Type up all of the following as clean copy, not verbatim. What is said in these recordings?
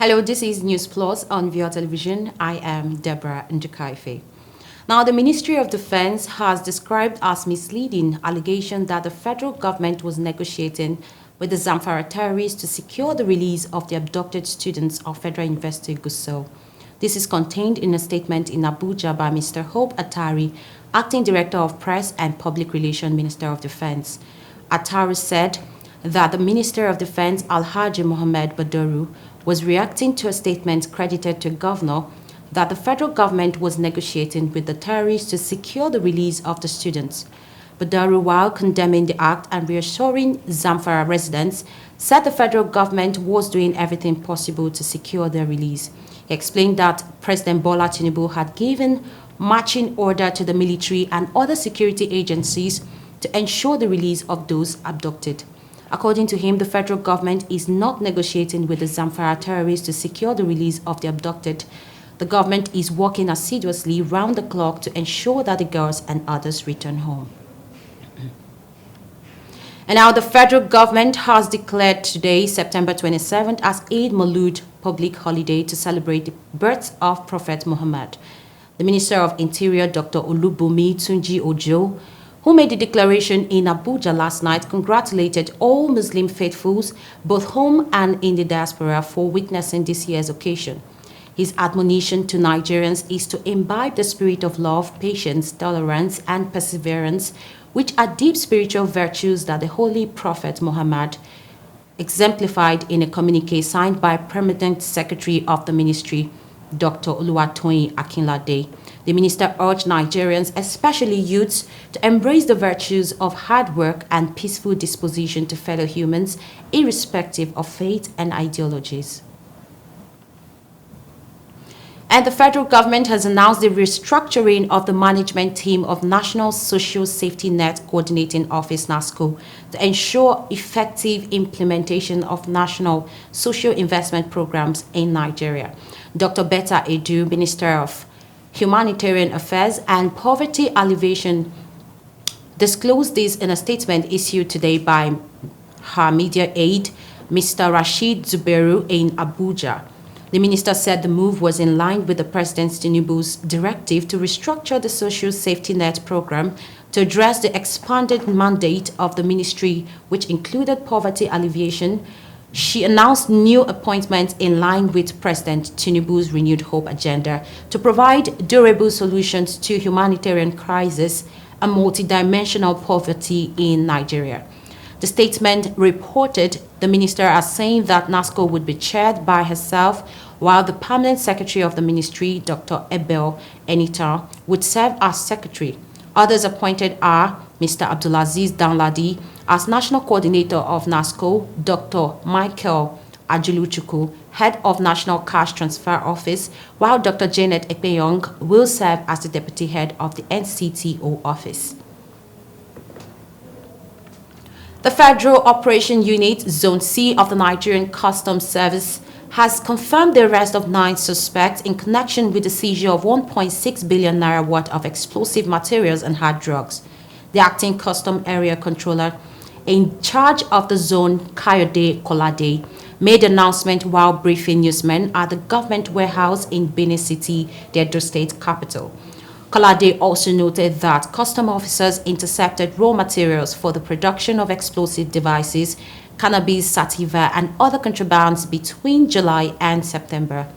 Hello, this is News Plus on Via Television. I am Deborah Ndukaife. Now, the Ministry of Defense has described as misleading allegation that the federal government was negotiating with the Zamfara terrorists to secure the release of the abducted students of Federal University Gusau. This is contained in a statement in Abuja by Mr. Hope Atari, Acting Director of Press and Public Relations Minister of Defense. Atari said that the Minister of Defense Alhaji Mohammed Badaru was reacting to a statement credited to Governor that the federal government was negotiating with the terrorists to secure the release of the students. Badaru, while condemning the act and reassuring Zamfara residents, said the federal government was doing everything possible to secure their release. He explained that President Bola Tinubu had given marching order to the military and other security agencies to ensure the release of those abducted. According to him, the federal government is not negotiating with the Zamfara terrorists to secure the release of the abducted. The government is working assiduously round the clock to ensure that the girls and others return home. And now the federal government has declared today, September 27th, as Eid Maulud public holiday to celebrate the birth of Prophet Muhammad. The Minister of Interior, Dr. Olubunmi Tunji Ojo, who made the declaration in Abuja last night, congratulated all Muslim faithfuls, both home and in the diaspora, for witnessing this year's occasion. His admonition to Nigerians is to imbibe the spirit of love, patience, tolerance, and perseverance, which are deep spiritual virtues that the Holy Prophet Muhammad exemplified in a communique signed by Permanent Secretary of the Ministry, Dr. Oluwatoyin Akinlade. The minister urged Nigerians, especially youths, to embrace the virtues of hard work and peaceful disposition to fellow humans, irrespective of faith and ideologies. And the federal government has announced the restructuring of the management team of National Social Safety Net Coordinating Office, NASCO, to ensure effective implementation of national social investment programs in Nigeria. Dr. Betta Edu, Minister of Humanitarian Affairs and Poverty Alleviation, disclosed this in a statement issued today by her media aide, Mr. Rashid Zuberu, in Abuja. The minister said the move was in line with the President Tinubu's directive to restructure the social safety net program to address the expanded mandate of the ministry, which included poverty alleviation. She announced new appointments in line with President Tinubu's renewed hope agenda to provide durable solutions to humanitarian crisis and multidimensional poverty in Nigeria. The statement reported the minister as saying that NASCO would be chaired by herself, while the permanent secretary of the ministry, Dr. Ebel Enita, would serve as secretary. Others appointed are Mr. Abdulaziz Danladi as national coordinator of NASCO, Dr. Michael Ajuluchuku, head of National Cash Transfer Office, while Dr. Janet Ekpeyong will serve as the deputy head of the NCTO office. The Federal Operation Unit, Zone C of the Nigerian Customs Service, has confirmed the arrest of 9 suspects in connection with the seizure of 1.6 billion naira worth of explosive materials and hard drugs. The acting custom area controller in charge of the zone, Kayode Kolade, made the announcement while briefing newsmen at the government warehouse in Benin City, the Edo State capital. Kolade also noted that custom officers intercepted raw materials for the production of explosive devices, cannabis sativa, and other contrabands between July and September.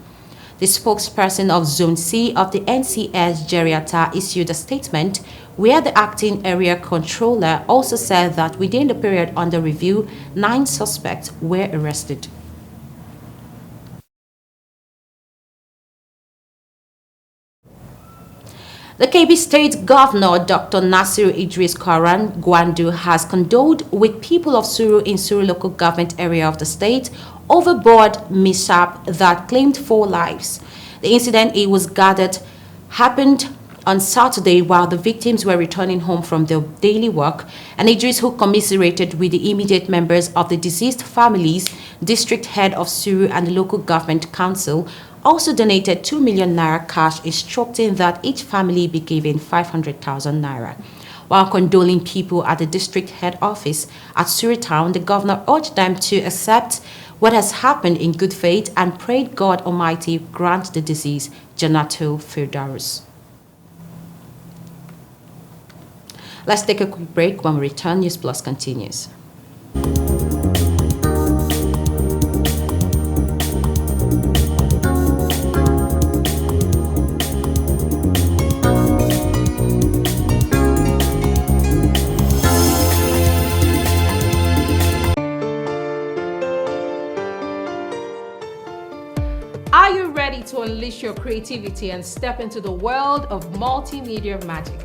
The spokesperson of Zone C of the NCS, Jeriata, issued a statement where the acting area controller also said that within the period under review, 9 suspects were arrested. The Kebbi State Governor, Dr. Nasiru Idris Karan Gwandu, has condoled with people of Suru in Suru local government area of the state overboard mishap that claimed 4 lives. The incident, it was gathered, happened on Saturday while the victims were returning home from their daily work, and Idris, who commiserated with the immediate members of the deceased families, district head of Suru and the local government council, also donated 2 million naira cash, instructing that each family be given 500,000 naira. While condoling people at the district head office at Suru Town, the governor urged them to accept what has happened in good faith and prayed God Almighty grant the deceased Janatul Firdaus. Let's take a quick break. When we return, News Plus continues. Are you ready to unleash your creativity and step into the world of multimedia magic?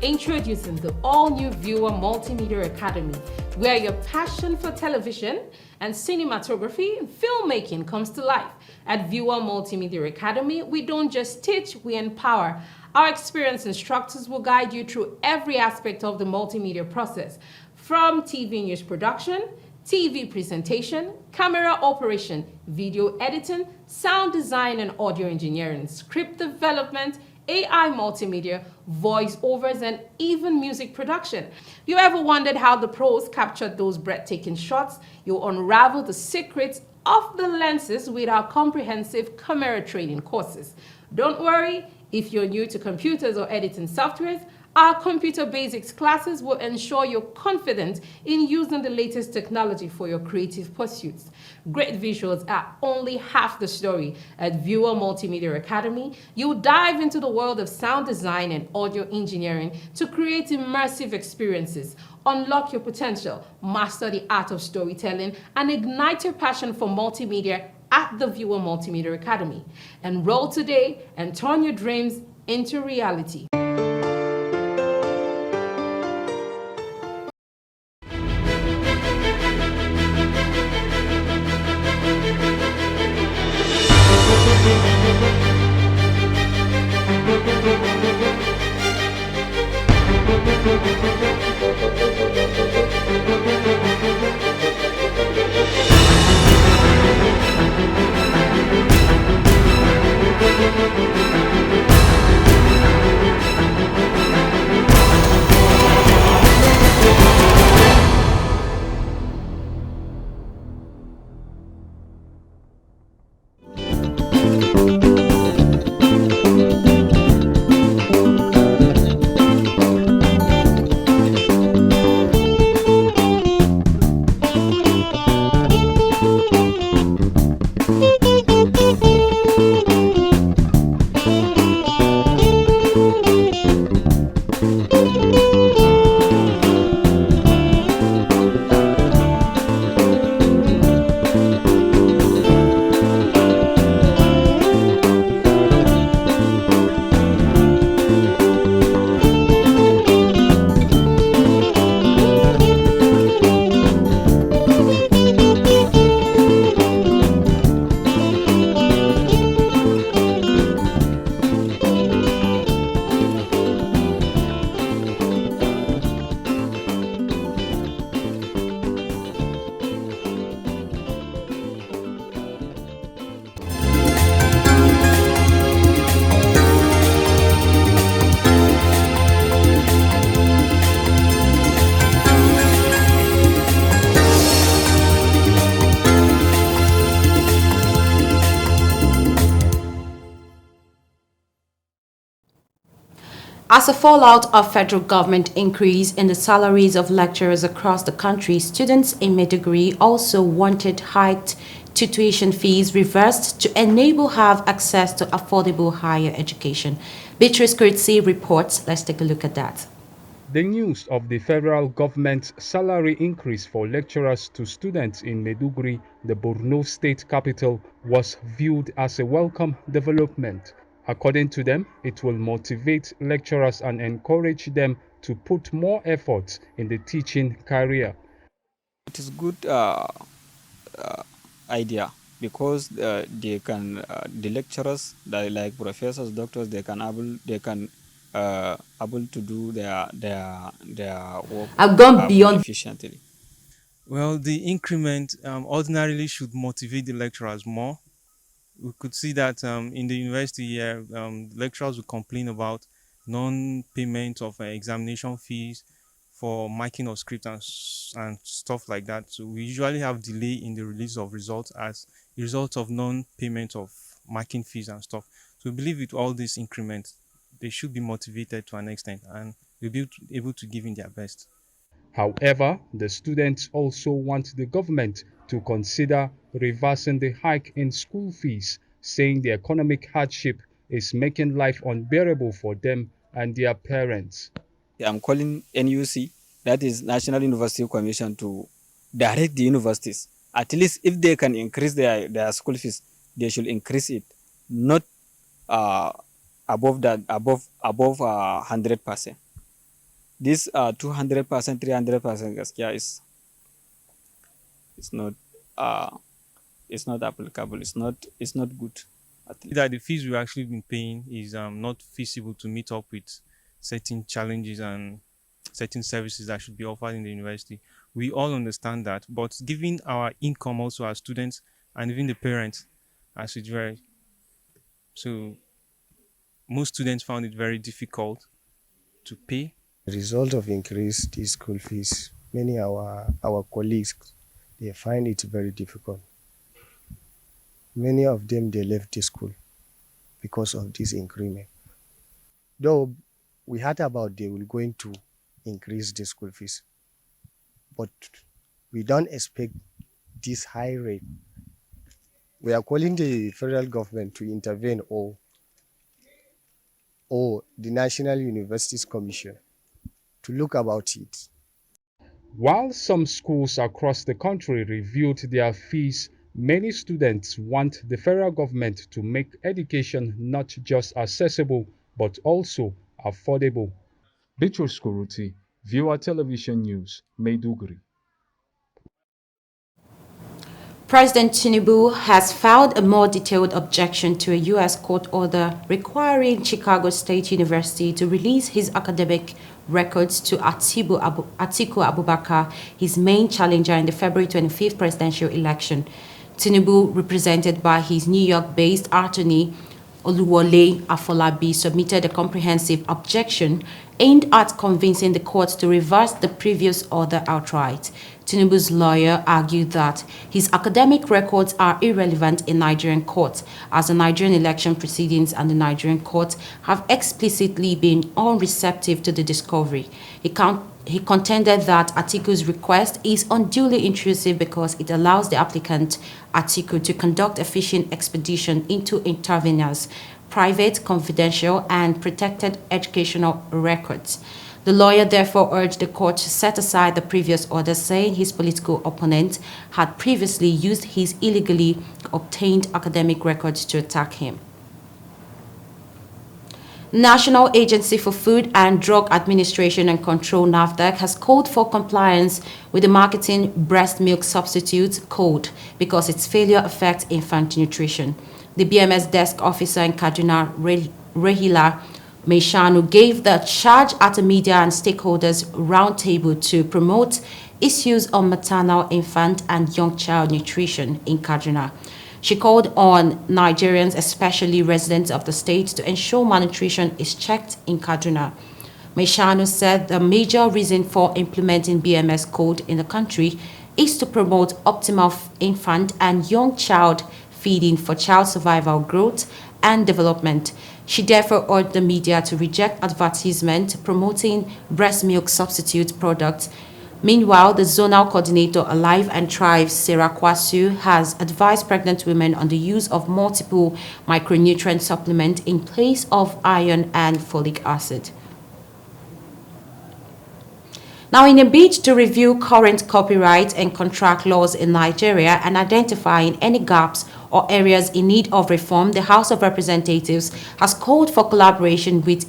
Introducing the all-new Viewer Multimedia Academy, where your passion for television and cinematography and filmmaking comes to life. At Viewer Multimedia Academy, we don't just teach, we empower. Our experienced instructors will guide you through every aspect of the multimedia process, from TV news production, TV presentation, camera operation, video editing, sound design and audio engineering, script development, AI multimedia, voiceovers, and even music production. You ever wondered how the pros captured those breathtaking shots? You'll unravel the secrets of the lenses with our comprehensive camera training courses. Don't worry, if you're new to computers or editing softwares, our computer basics classes will ensure you're confident in using the latest technology for your creative pursuits. Great visuals are only half the story. At Viewer Multimedia Academy, you'll dive into the world of sound design and audio engineering to create immersive experiences, unlock your potential, master the art of storytelling, and ignite your passion for multimedia at the Viewer Multimedia Academy. Enroll today and turn your dreams into reality. As a fallout of federal government increase in the salaries of lecturers across the country, students in Maiduguri also wanted hiked tuition fees reversed to enable have access to affordable higher education. Beatrice Kurtzi reports. Let's take a look at that. The news of the federal government's salary increase for lecturers to students in Maiduguri, the Borno state capital, was viewed as a welcome development. According to them, it will motivate lecturers and encourage them to put more effort in the teaching career. It is good idea because they can the lecturers like professors, doctors, they can able to do their work I've gone more beyond. efficiently. Well, the increment ordinarily should motivate the lecturers more. We could see that in the university here, lecturers will complain about non-payment of examination fees for marking of script and stuff like that. So we usually have delay in the release of results as a result of non-payment of marking fees and stuff. So we believe with all these increments, they should be motivated to an extent and they'll be able to give in their best. However, the students also want the government to consider reversing the hike in school fees, saying the economic hardship is making life unbearable for them and their parents. I'm calling NUC, that is National University Commission, to direct the universities. At least if they can increase their school fees, they should increase it, not uh, above 100%. This 200%, 300%, gaskiya is not uh, it's not applicable. It's not good. At least. That the fees we've actually been paying is not feasible to meet up with certain challenges and certain services that should be offered in the university. We all understand that, but given our income also as students and even the parents, as it's very so most students found it very difficult to pay. Result of increased school fees, many our colleagues they find it very difficult. Many of them they left the school because of this increment. Though we heard about they will going to increase the school fees, but we don't expect this high rate. We are calling the federal government to intervene or the National Universities Commission to look about it. While some schools across the country reviewed their fees, many students want the federal government to make education not just accessible but also affordable. Bitrus Kuruti, Viewer Television News, Maiduguri. President Tinubu has filed a more detailed objection to a U.S. court order requiring Chicago State University to release his academic records to Atiku Abubakar, his main challenger in the February 25th presidential election. Tinubu, represented by his New York-based attorney Oluwole Afolabi, submitted a comprehensive objection aimed at convincing the court to reverse the previous order outright. Tinubu's lawyer argued that his academic records are irrelevant in Nigerian courts, as the Nigerian election proceedings and the Nigerian courts have explicitly been unreceptive to the discovery. He contended that Atiku's request is unduly intrusive because it allows the applicant, Atiku, to conduct a fishing expedition into interveners' private, confidential, and protected educational records. The lawyer therefore urged the court to set aside the previous order, saying his political opponent had previously used his illegally obtained academic records to attack him. National Agency for Food and Drug Administration and Control (NAFDAC) has called for compliance with the Marketing Breast Milk Substitutes Code because its failure affects infant nutrition. The BMS desk officer in Kaduna, Rahila Meishanu, gave the charge at a media and stakeholders roundtable to promote issues on maternal, infant, and young child nutrition in Kaduna. She called on Nigerians, especially residents of the state, to ensure malnutrition is checked in Kaduna. Meishanu said the major reason for implementing BMS code in the country is to promote optimal infant and young child feeding for child survival, growth, and development. She therefore urged the media to reject advertisement promoting breast milk substitute products. Meanwhile, the zonal coordinator Alive and Thrive, Sarah Kwasu, has advised pregnant women on the use of multiple micronutrient supplements in place of iron and folic acid. Now, in a bid to review current copyright and contract laws in Nigeria and identifying any gaps or areas in need of reform, the House of Representatives has called for collaboration with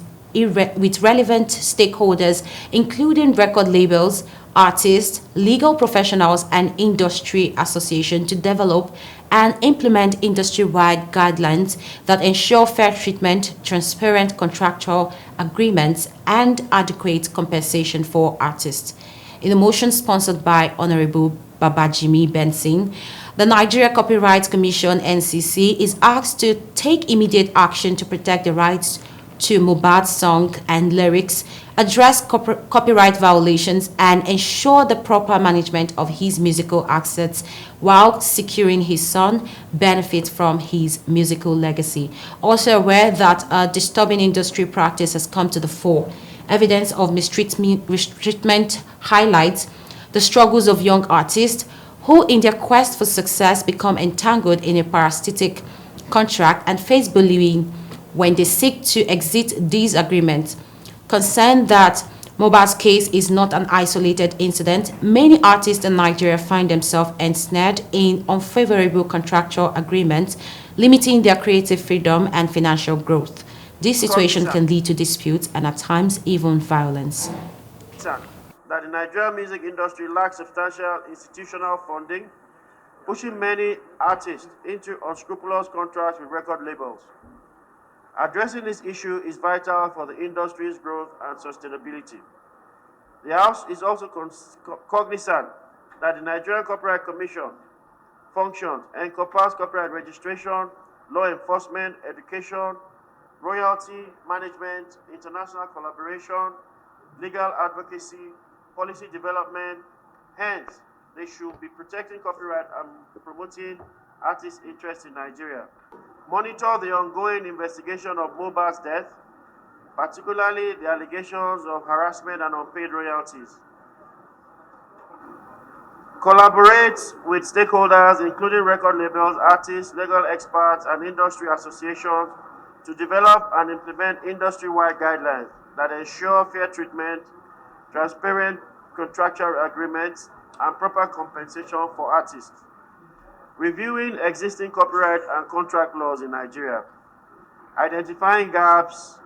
relevant stakeholders, including record labels, artists, legal professionals, and industry associations to develop and implement industry-wide guidelines that ensure fair treatment, transparent contractual agreements, and adequate compensation for artists. In a motion sponsored by Honorable Babajimi Benson, the Nigeria Copyright Commission (NCC) is asked to take immediate action to protect the rights to Mohbad's song and lyrics, address copyright violations, and ensure the proper management of his musical assets while securing his son benefit from his musical legacy. Also aware that a disturbing industry practice has come to the fore. Evidence of mistreatment highlights the struggles of young artists who, in their quest for success, become entangled in a parasitic contract and face bullying when they seek to exit these agreements. Concerned that Mohbad's case is not an isolated incident, many artists in Nigeria find themselves ensnared in unfavorable contractual agreements, limiting their creative freedom and financial growth. This situation can lead to disputes and at times even violence. That the Nigerian music industry lacks substantial institutional funding, pushing many artists into unscrupulous contracts with record labels. Addressing this issue is vital for the industry's growth and sustainability. The House is also cognizant that the Nigerian Copyright Commission functions encompass copyright registration, law enforcement, education, royalty management, international collaboration, legal advocacy, policy development. Hence, they should be protecting copyright and promoting artists' interests in Nigeria. Monitor the ongoing investigation of Mohbad's death, particularly the allegations of harassment and unpaid royalties. Collaborate with stakeholders, including record labels, artists, legal experts, and industry associations to develop and implement industry-wide guidelines that ensure fair treatment, transparent contractual agreements, and proper compensation for artists. Reviewing existing copyright and contract laws in Nigeria, identifying gaps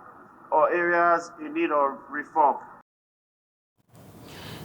or areas in need of reform.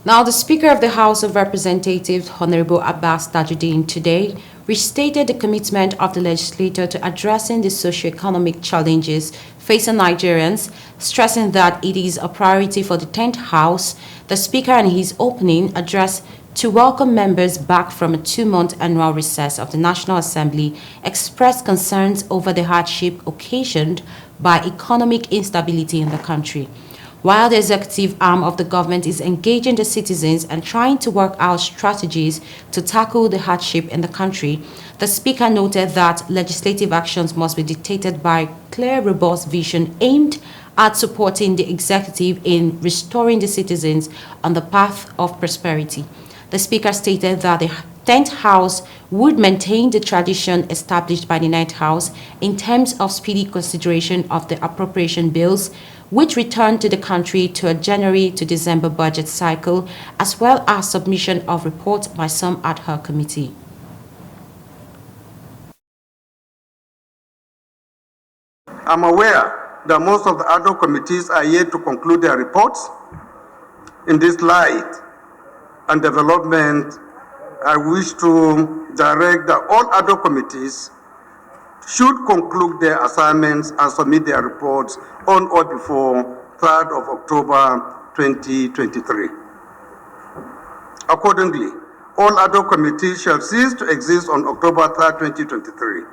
Now, the Speaker of the House of Representatives, Honorable Abbas Tajuddin, today restated the commitment of the legislature to addressing the socio-economic challenges facing Nigerians, stressing that it is a priority for the 10th House. The Speaker, in his opening address to welcome members back from a 2-month annual recess of the National Assembly, expressed concerns over the hardship occasioned by economic instability in the country. While the executive arm of the government is engaging the citizens and trying to work out strategies to tackle the hardship in the country, the Speaker noted that legislative actions must be dictated by clear, robust vision aimed at supporting the executive in restoring the citizens on the path of prosperity. The Speaker stated that the 10th House would maintain the tradition established by the 9th House in terms of speedy consideration of the appropriation bills, which return to the country to a January to December budget cycle, as well as submission of reports by some ad hoc committee. I'm aware that most of the ad hoc committees are yet to conclude their reports. In this light and development, I wish to direct that all ad hoc committees should conclude their assignments and submit their reports on or before 3rd of October 2023. Accordingly, all ad hoc committees shall cease to exist on October 3rd, 2023.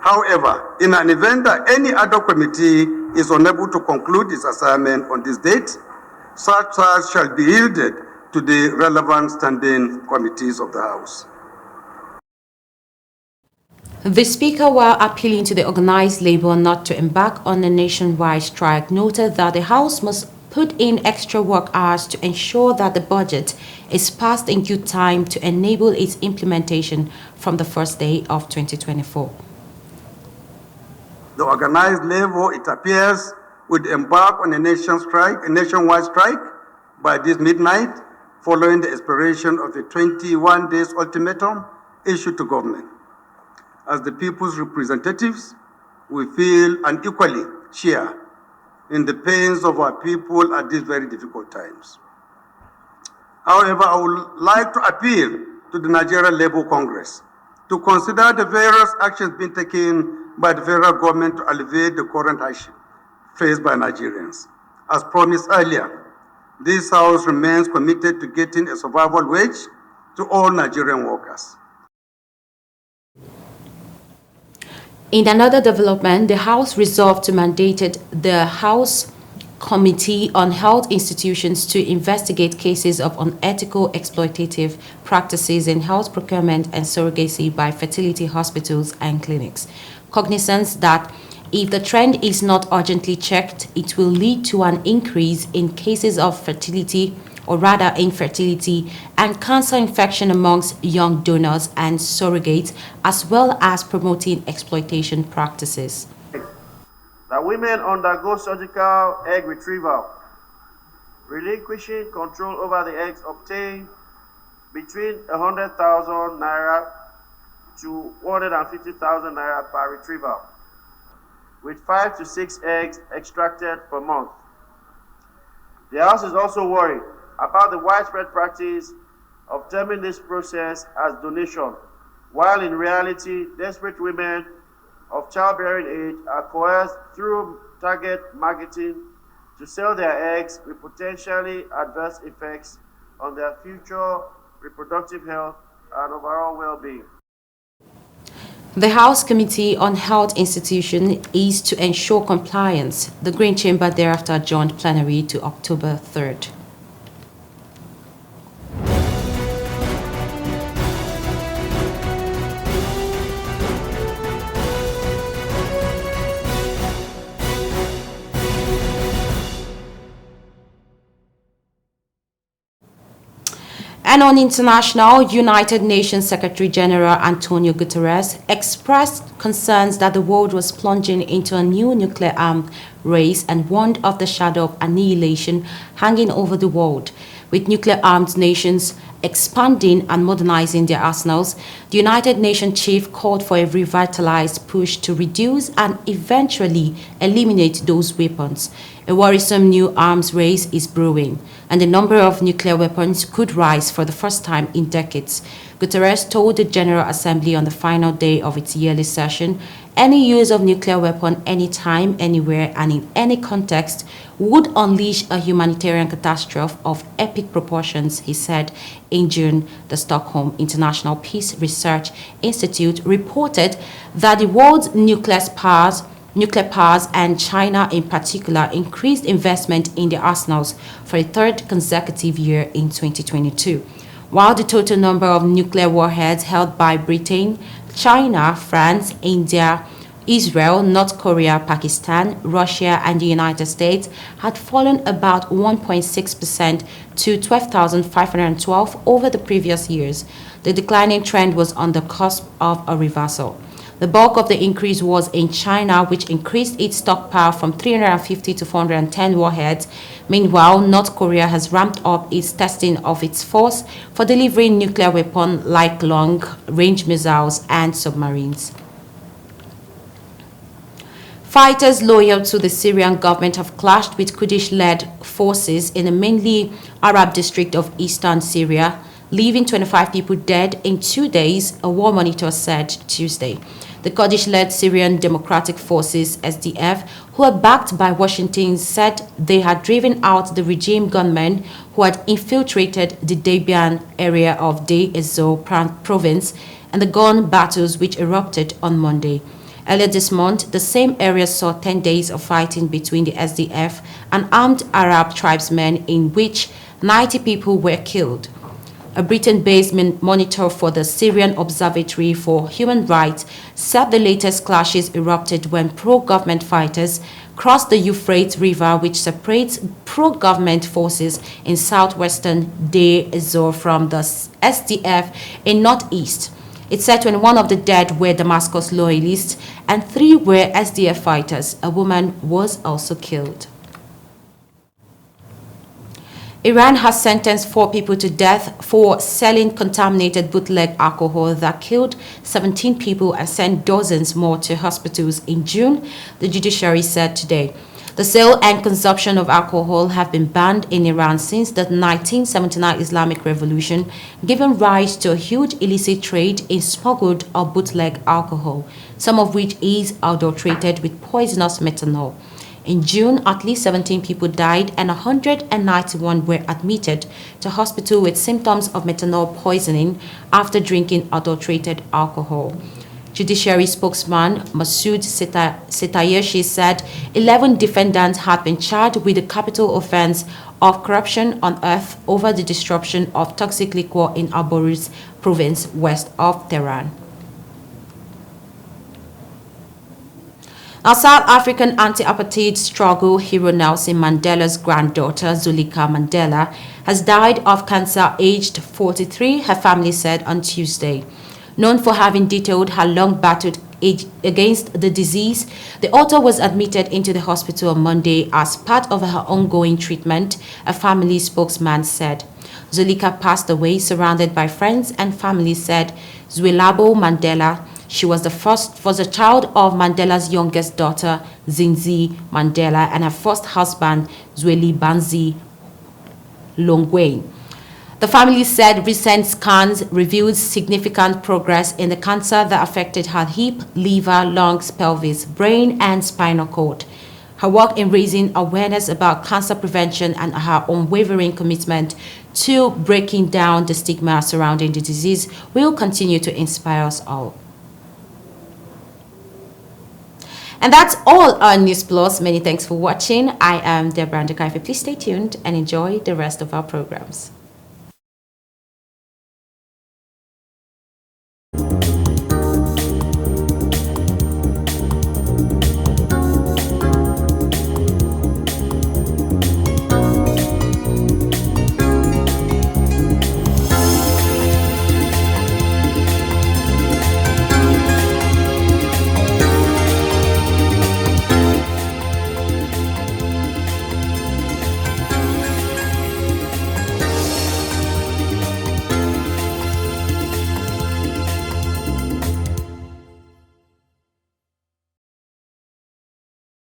However, in an event that any ad hoc committee is unable to conclude its assignment on this date, such charge shall be yielded to the relevant standing committees of the House. The Speaker, while appealing to the organized labor not to embark on a nationwide strike, noted that the House must put in extra work hours to ensure that the budget is passed in due time to enable its implementation from the first day of 2024. The organized labor, it appears, would embark on a nationwide strike by this midnight, following the expiration of a 21 days ultimatum issued to government. As the people's representatives, we feel and equally share in the pains of our people at these very difficult times. However, I would like to appeal to the Nigerian Labour Congress to consider the various actions being taken by the federal government to alleviate the current hardship faced by Nigerians. As promised earlier, this House remains committed to getting a survival wage to all Nigerian workers. In another development, the House resolved to mandate the House Committee on Health Institutions to investigate cases of unethical exploitative practices in health procurement and surrogacy by fertility hospitals and clinics. Cognizance that if the trend is not urgently checked, it will lead to an increase in cases of fertility or rather infertility and cancer infection amongst young donors and surrogates, as well as promoting exploitation practices. That women undergo surgical egg retrieval, relinquishing control over the eggs obtained between 100,000 naira to 150,000 naira per retrieval, with 5 to 6 eggs extracted per month. The House is also worried about the widespread practice of terming this process as donation, while in reality, desperate women of childbearing age are coerced through target marketing to sell their eggs with potentially adverse effects on their future reproductive health and overall well-being. The House Committee on Health Institutions is to ensure compliance. The Green Chamber thereafter adjourned plenary to October 3rd. And on international, United Nations Secretary General Antonio Guterres expressed concerns that the world was plunging into a new nuclear armed race and warned of the shadow of annihilation hanging over the world. With nuclear armed nations expanding and modernizing their arsenals, the United Nations chief called for a revitalized push to reduce and eventually eliminate those weapons. A worrisome new arms race is brewing, and the number of nuclear weapons could rise for the first time in decades. Guterres told the General Assembly on the final day of its yearly session, any use of nuclear weapon anytime, anywhere, and in any context would unleash a humanitarian catastrophe of epic proportions, he said. In June, the Stockholm International Peace Research Institute reported that the world's nuclear powers and China in particular increased investment in their arsenals for a third consecutive year in 2022. While the total number of nuclear warheads held by Britain, China, France, India, Israel, North Korea, Pakistan, Russia, and the United States had fallen about 1.6% to 12,512 over the previous years. The declining trend was on the cusp of a reversal. The bulk of the increase was in China, which increased its stockpile from 350 to 410 warheads. Meanwhile, North Korea has ramped up its testing of its force for delivering nuclear weapons like long-range missiles and submarines. Fighters loyal to the Syrian government have clashed with Kurdish-led forces in a mainly Arab district of eastern Syria, leaving 25 people dead in 2 days, a war monitor said Tuesday. The Kurdish-led Syrian Democratic Forces, SDF, who are backed by Washington, said they had driven out the regime gunmen who had infiltrated the Debian area of Deir ez-Zor province and the gun battles which erupted on Monday. Earlier this month, the same area saw 10 days of fighting between the SDF and armed Arab tribesmen in which 90 people were killed. A Britain-based monitor for the Syrian Observatory for Human Rights said the latest clashes erupted when pro-government fighters crossed the Euphrates River, which separates pro-government forces in southwestern Deir ez-Zor from the SDF in northeast. It said 21 of the dead were Damascus loyalists and 3 were SDF fighters. A woman was also killed. Iran has sentenced 4 people to death for selling contaminated bootleg alcohol that killed 17 people and sent dozens more to hospitals in June, the judiciary said today. The sale and consumption of alcohol have been banned in Iran since the 1979 Islamic Revolution, giving rise to a huge illicit trade in smuggled or bootleg alcohol, some of which is adulterated with poisonous methanol. In June, at least 17 people died and 191 were admitted to hospital with symptoms of methanol poisoning after drinking adulterated alcohol. Judiciary spokesman Masood Setayeshi said 11 defendants had been charged with the capital offense of corruption unearthed over the distribution of toxic liquor in Aboris province west of Tehran. Now, South African anti-apartheid struggle hero Nelson Mandela's granddaughter Zulika Mandela has died of cancer aged 43, her family said on Tuesday. Known for having detailed her long battle against the disease, the author was admitted into the hospital on Monday as part of her ongoing treatment, a family spokesman said. Zulika passed away surrounded by friends and family, said Zwelabo Mandela. She was a child of Mandela's youngest daughter, Zinzi Mandela, and her first husband, Zweli Banzi Longwe. The family said recent scans revealed significant progress in the cancer that affected her hip, liver, lungs, pelvis, brain, and spinal cord. Her work in raising awareness about cancer prevention and her unwavering commitment to breaking down the stigma surrounding the disease will continue to inspire us all. And that's all on News Plus. Many thanks for watching. I am Deborah Ndekaife. Please stay tuned and enjoy the rest of our programs.